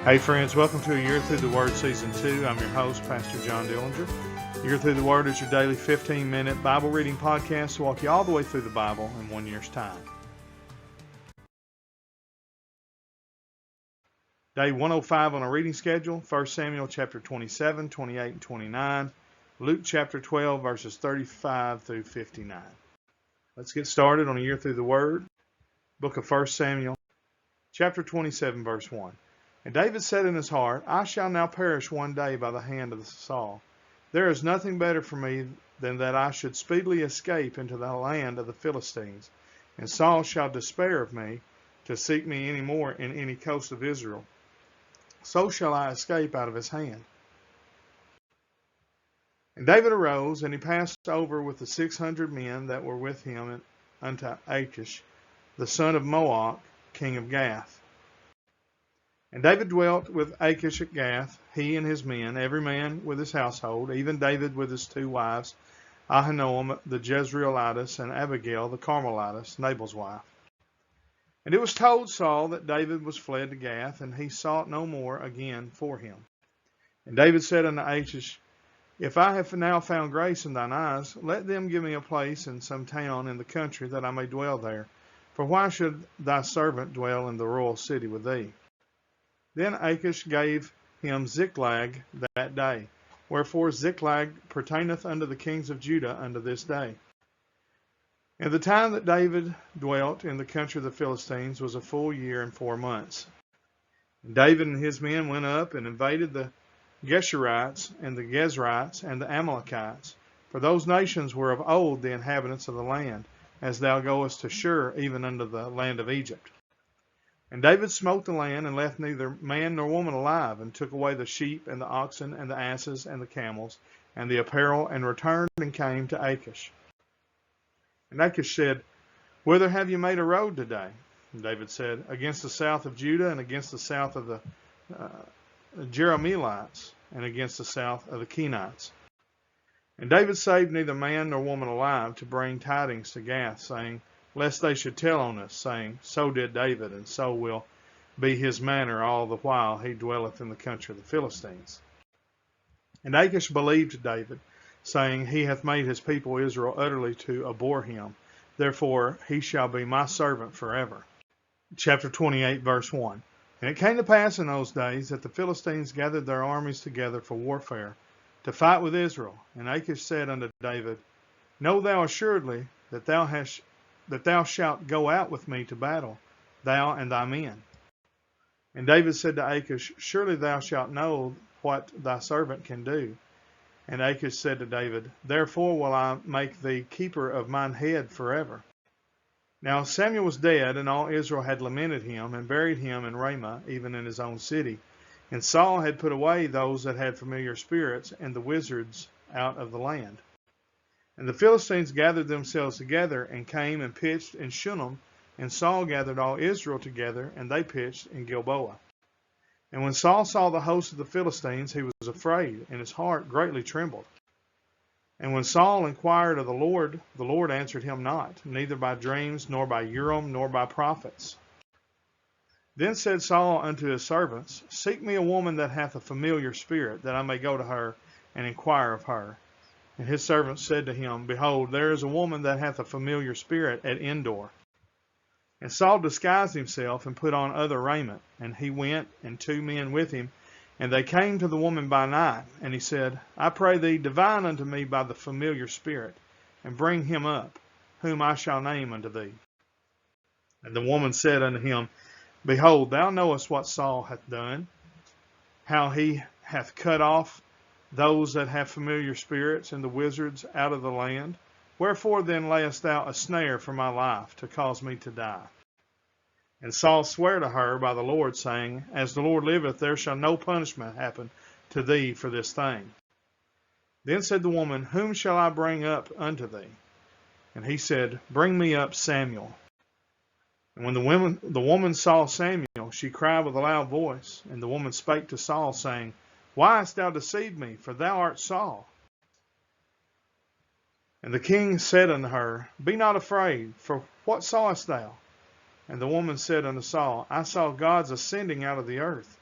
Hey friends, welcome to A Year Through the Word Season 2. I'm your host, Pastor John Dillinger. A Year Through the Word is your daily 15-minute Bible reading podcast to walk you all the way through the Bible in 1 year's time. Day 105 on our reading schedule, 1 Samuel chapter 27, 28, and 29, Luke chapter 12, verses 35 through 59. Let's get started on A Year Through the Word. Book of 1 Samuel, chapter 27, verse 1. And David said in his heart, I shall now perish one day by the hand of Saul. There is nothing better for me than that I should speedily escape into the land of the Philistines, and Saul shall despair of me to seek me any more in any coast of Israel. So shall I escape out of his hand. And David arose, and he passed over with the 600 men that were with him unto Achish, the son of Maoch, king of Gath. And David dwelt with Achish at Gath, he and his men, every man with his household, even David with his two wives, Ahinoam the Jezreelitess, and Abigail the Carmelitess, Nabal's wife. And it was told Saul that David was fled to Gath, and he sought no more again for him. And David said unto Achish, If I have now found grace in thine eyes, let them give me a place in some town in the country, that I may dwell there. For why should thy servant dwell in the royal city with thee? Then Achish gave him Ziklag that day. Wherefore Ziklag pertaineth unto the kings of Judah unto this day. And the time that David dwelt in the country of the Philistines was a full year and 4 months. And David and his men went up and invaded the Geshurites and the Gezrites and the Amalekites. For those nations were of old the inhabitants of the land, as thou goest to Shur, even unto the land of Egypt. And David smote the land, and left neither man nor woman alive, and took away the sheep, and the oxen, and the asses, and the camels, and the apparel, and returned and came to Achish. And Achish said, Whither have you made a road today? And David said, Against the south of Judah, and against the south of the Jerahmeelites, and against the south of the Kenites. And David saved neither man nor woman alive, to bring tidings to Gath, saying, Lest they should tell on us, saying, So did David, and so will be his manner all the while he dwelleth in the country of the Philistines. And Achish believed David, saying, He hath made his people Israel utterly to abhor him. Therefore he shall be my servant forever. Chapter 28, verse 1. And it came to pass in those days that the Philistines gathered their armies together for warfare, to fight with Israel. And Achish said unto David, Know thou assuredly that thou shalt go out with me to battle, thou and thy men. And David said to Achish, Surely thou shalt know what thy servant can do. And Achish said to David, Therefore will I make thee keeper of mine head forever. Now Samuel was dead, and all Israel had lamented him, and buried him in Ramah, even in his own city. And Saul had put away those that had familiar spirits, and the wizards out of the land. And the Philistines gathered themselves together, and came and pitched in Shunem, and Saul gathered all Israel together, and they pitched in Gilboa. And when Saul saw the host of the Philistines, he was afraid, and his heart greatly trembled. And when Saul inquired of the Lord answered him not, neither by dreams, nor by Urim, nor by prophets. Then said Saul unto his servants, Seek me a woman that hath a familiar spirit, that I may go to her, and inquire of her. And his servants said to him, Behold, there is a woman that hath a familiar spirit at Endor. And Saul disguised himself, and put on other raiment. And he went, and 2 men with him. And they came to the woman by night. And he said, I pray thee, divine unto me by the familiar spirit, and bring him up, whom I shall name unto thee. And the woman said unto him, Behold, thou knowest what Saul hath done, how he hath cut off those that have familiar spirits and the wizards out of the land. Wherefore then layest thou a snare for my life, to cause me to die? And Saul sware to her by the Lord, saying, As the Lord liveth, there shall no punishment happen to thee for this thing. Then said the woman, Whom shall I bring up unto thee? And he said, Bring me up Samuel. And when the woman saw Samuel, she cried with a loud voice. And the woman spake to Saul, saying, Why hast thou deceived me? For thou art Saul. And the king said unto her, Be not afraid, for what sawest thou? And the woman said unto Saul, I saw gods ascending out of the earth.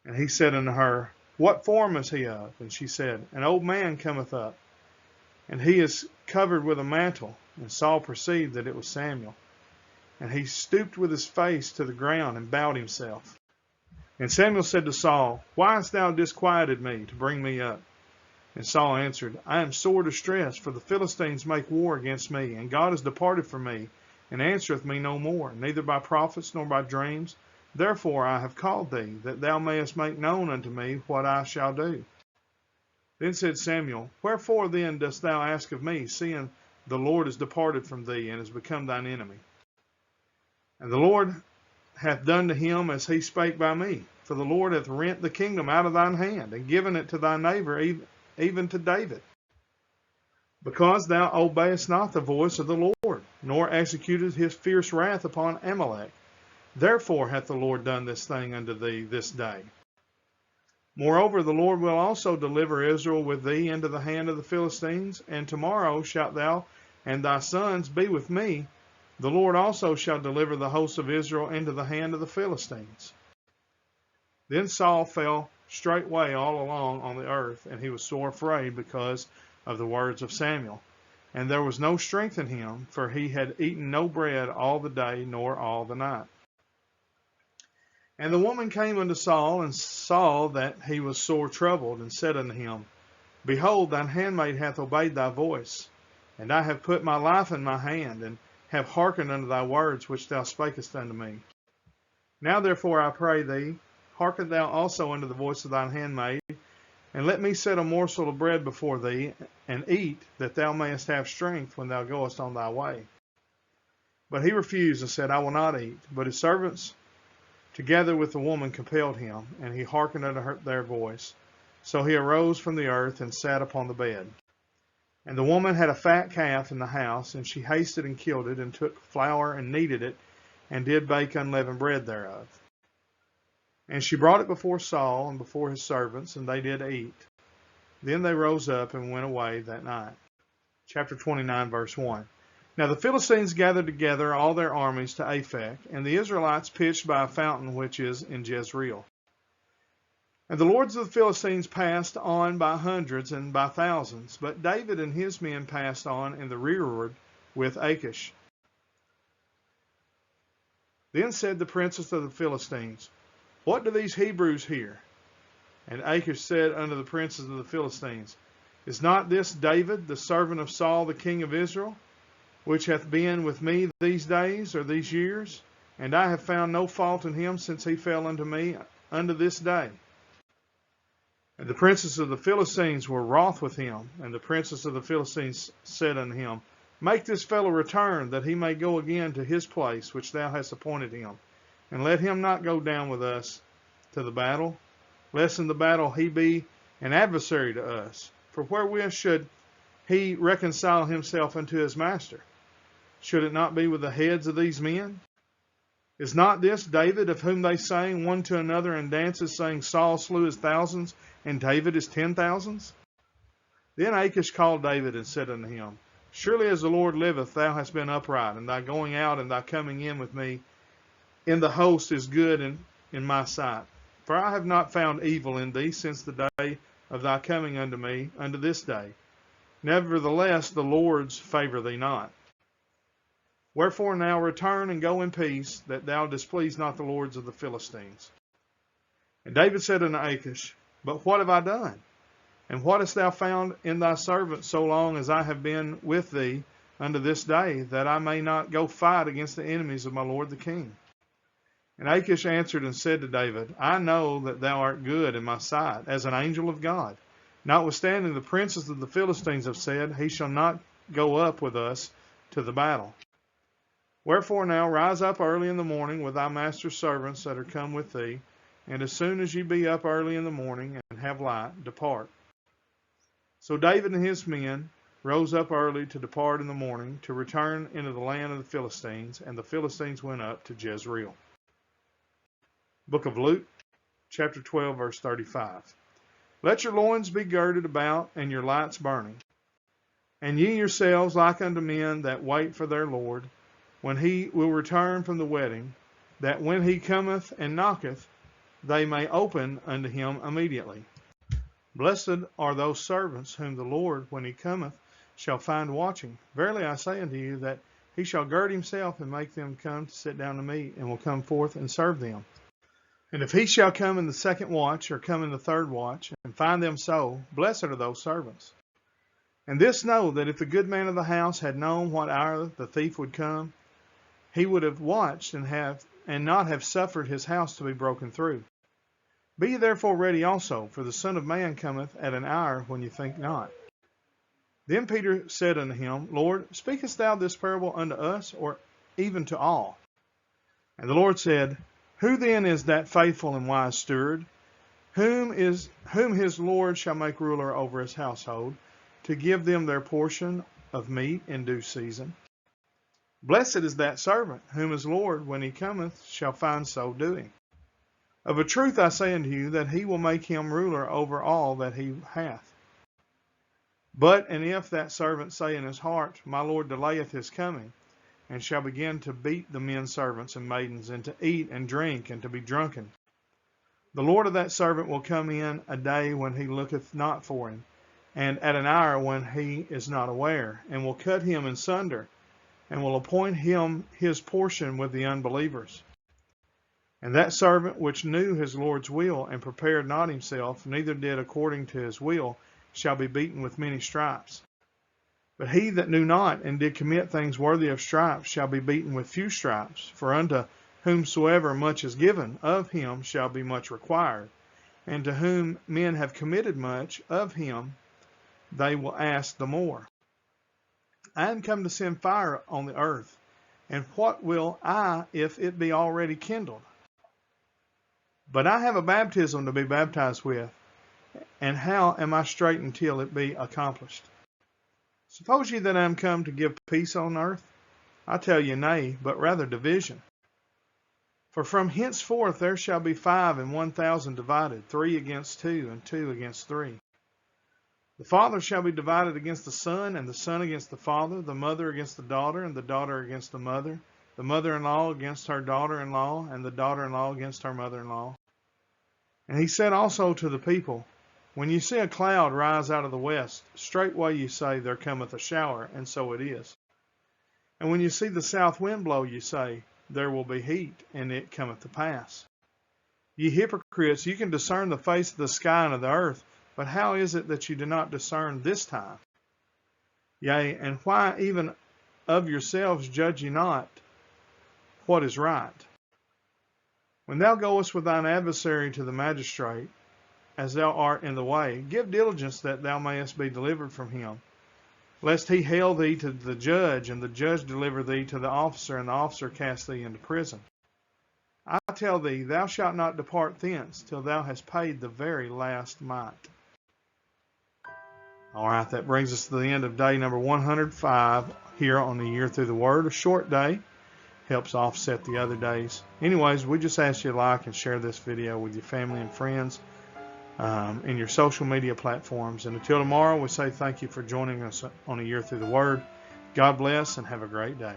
And he said unto her, What form is he of? And she said, An old man cometh up, and he is covered with a mantle. And Saul perceived that it was Samuel. And he stooped with his face to the ground and bowed himself. And Samuel said to Saul, Why hast thou disquieted me to bring me up? And Saul answered, I am sore distressed, for the Philistines make war against me, and God is departed from me, and answereth me no more, neither by prophets nor by dreams. Therefore I have called thee, that thou mayest make known unto me what I shall do. Then said Samuel, Wherefore then dost thou ask of me, seeing the Lord is departed from thee, and is become thine enemy? And the Lord hath done to him as he spake by me. For the Lord hath rent the kingdom out of thine hand, and given it to thy neighbor, even to David. Because thou obeyest not the voice of the Lord, nor executed his fierce wrath upon Amalek. Therefore hath the Lord done this thing unto thee this day. Moreover, the Lord will also deliver Israel with thee into the hand of the Philistines, and tomorrow shalt thou and thy sons be with me. The Lord also shall deliver the hosts of Israel into the hand of the Philistines. Then Saul fell straightway all along on the earth, and he was sore afraid because of the words of Samuel. And there was no strength in him, for he had eaten no bread all the day nor all the night. And the woman came unto Saul, and saw that he was sore troubled, and said unto him, Behold, thine handmaid hath obeyed thy voice, and I have put my life in my hand, and have hearkened unto thy words which thou spakest unto me. Now therefore I pray thee, hearken thou also unto the voice of thine handmaid, and let me set a morsel of bread before thee, and eat, that thou mayest have strength when thou goest on thy way. But he refused, and said, I will not eat. But his servants together with the woman compelled him, and he hearkened unto their voice. So he arose from the earth, and sat upon the bed. And the woman had a fat calf in the house, and she hasted and killed it, and took flour and kneaded it, and did bake unleavened bread thereof. And she brought it before Saul and before his servants, and they did eat. Then they rose up and went away that night. Chapter 29, verse 1. Now the Philistines gathered together all their armies to Aphek, and the Israelites pitched by a fountain which is in Jezreel. And the lords of the Philistines passed on by hundreds and by thousands, but David and his men passed on in the rearward with Achish. Then said the princes of the Philistines, What do these Hebrews here? And Achish said unto the princes of the Philistines, Is not this David, the servant of Saul, the king of Israel, which hath been with me these days or these years? And I have found no fault in him since he fell unto me unto this day. And the princes of the Philistines were wroth with him, and the princes of the Philistines said unto him, Make this fellow return, that he may go again to his place which thou hast appointed him, and let him not go down with us to the battle, lest in the battle he be an adversary to us. For wherewith should he reconcile himself unto his master? Should it not be with the heads of these men? Is not this David, of whom they sang one to another in dances, saying, Saul slew his thousands, and David his 10,000s? Then Achish called David and said unto him, Surely as the Lord liveth, thou hast been upright, and thy going out and thy coming in with me in the host is good in my sight. For I have not found evil in thee since the day of thy coming unto me, unto this day. Nevertheless, the Lord's favour thee not. Wherefore now return and go in peace, that thou displease not the lords of the Philistines. And David said unto Achish, But what have I done? And what hast thou found in thy servant so long as I have been with thee unto this day, that I may not go fight against the enemies of my lord the king? And Achish answered and said to David, I know that thou art good in my sight, as an angel of God. Notwithstanding, the princes of the Philistines have said, He shall not go up with us to the battle. Wherefore now rise up early in the morning with thy master's servants that are come with thee, and as soon as ye be up early in the morning and have light, depart. So David and his men rose up early to depart in the morning, to return into the land of the Philistines, and the Philistines went up to Jezreel. Book of Luke, chapter 12, verse 35. Let your loins be girded about, and your lights burning. And ye yourselves like unto men that wait for their Lord, when he will return from the wedding, that when he cometh and knocketh, they may open unto him immediately. Blessed are those servants whom the Lord, when he cometh, shall find watching. Verily I say unto you, that he shall gird himself and make them come to sit down to meat, and will come forth and serve them. And if he shall come in the second watch, or come in the third watch, and find them so, blessed are those servants. And this know, that if the good man of the house had known what hour the thief would come, he would have watched and not have suffered his house to be broken through. Be ye therefore ready also, for the Son of Man cometh at an hour when you think not. Then Peter said unto him, Lord, speakest thou this parable unto us, or even to all? And the Lord said, Who then is that faithful and wise steward, whom his Lord shall make ruler over his household, to give them their portion of meat in due season? Blessed is that servant, whom his Lord, when he cometh, shall find so doing. Of a truth I say unto you, that he will make him ruler over all that he hath. But, and if that servant say in his heart, My Lord delayeth his coming, and shall begin to beat the men servants and maidens, and to eat and drink, and to be drunken, the Lord of that servant will come in a day when he looketh not for him, and at an hour when he is not aware, and will cut him in sunder, and will appoint him his portion with the unbelievers. And that servant which knew his Lord's will, and prepared not himself, neither did according to his will, shall be beaten with many stripes. But he that knew not, and did commit things worthy of stripes, shall be beaten with few stripes. For unto whomsoever much is given, of him shall be much required. And to whom men have committed much, of him they will ask the more. I am come to send fire on the earth, and what will I if it be already kindled? But I have a baptism to be baptized with, and how am I straitened till it be accomplished? Suppose ye that I am come to give peace on earth? I tell you, nay, but rather division. For from henceforth there shall be 5 and 1,000 divided, 3 against 2, and 2 against 3. The father shall be divided against the son, and the son against the father, the mother against the daughter, and the daughter against the mother-in-law against her daughter-in-law, and the daughter-in-law against her mother-in-law. And he said also to the people, When you see a cloud rise out of the west, straightway you say, There cometh a shower, and so it is. And when you see the south wind blow, you say, There will be heat, and it cometh to pass. Ye hypocrites, you can discern the face of the sky and of the earth, but how is it that you do not discern this time? Yea, and why even of yourselves judge ye not what is right? When thou goest with thine adversary to the magistrate, as thou art in the way, give diligence that thou mayest be delivered from him, lest he hale thee to the judge, and the judge deliver thee to the officer, and the officer cast thee into prison. I tell thee, thou shalt not depart thence till thou hast paid the very last mite. All right, that brings us to the end of day number 105 here on the Year Through the Word. A short day helps offset the other days. Anyways, we just ask you to like and share this video with your family and friends in your social media platforms. And until tomorrow, we say thank you for joining us on a Year Through the Word. God bless and have a great day.